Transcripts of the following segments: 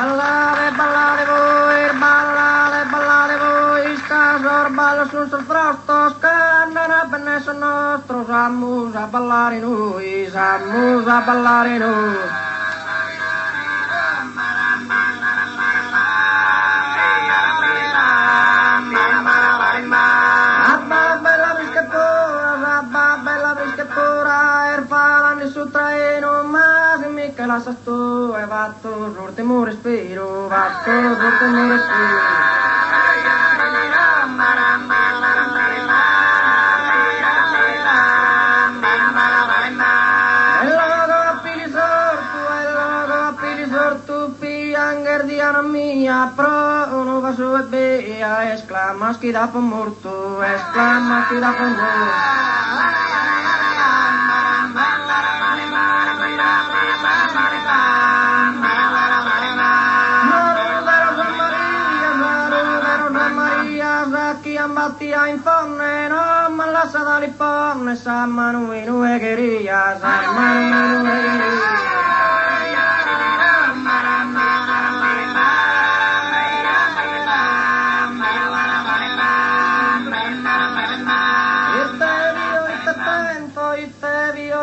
Ballare voi, scasor ballo sul frosto, scannano benessere nostro, sammus a ballare noi, sammus a ballare noi. Che la sasto e vatto sorte mo respiro, vatto sorte mo respiro. E logo appili sortu, pianger di ana mia, pro uno vaso e bea, esclama chi da po morto, esclama chi da po morto. Mattia in fonne, non me la sa da liponne, sa manu in uegheria, sa manu in uegheria.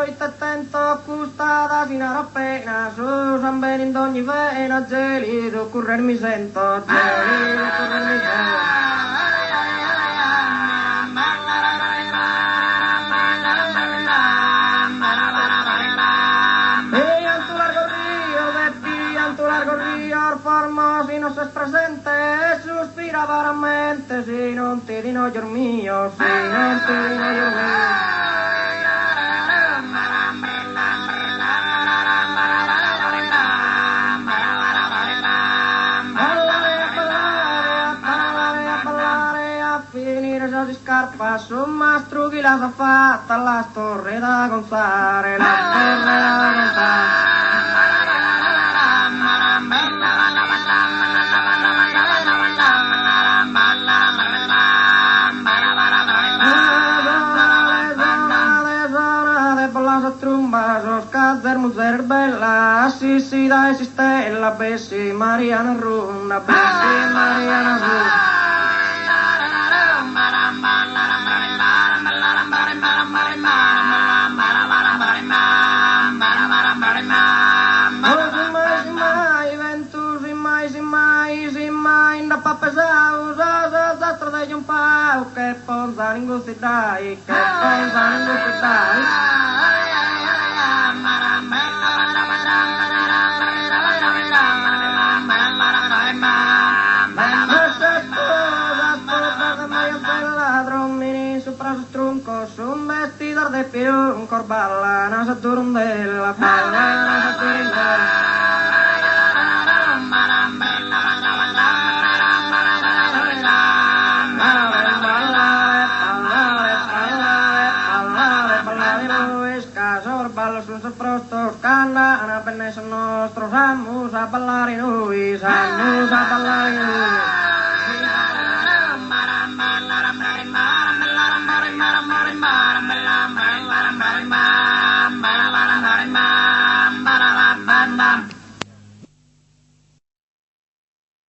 Ite tento, custada fino appena, su San Beni in ogni vena, gelido currer mi sento, gelido currer mi sento. Si no estás presente, suspira varamente, si non ti dino gior mio, si non ti dino gior mio. Scarpa su mastrughi la fatta la torre da gonzare, la torre da gonzare. Trumba, soscazzer, muzer, bella, sissi, dai, stella, bessi, Mariana Runda, bessi, Mariana Runda. Che ponza ningusi dai, che ponza ningusi dai. Sopra su tronco, su un vestidor de più, un corballa, una saturundella, balla, una saturundella. Canna, pennes nostro, sammus a ballare noi, sammus a ballare noi.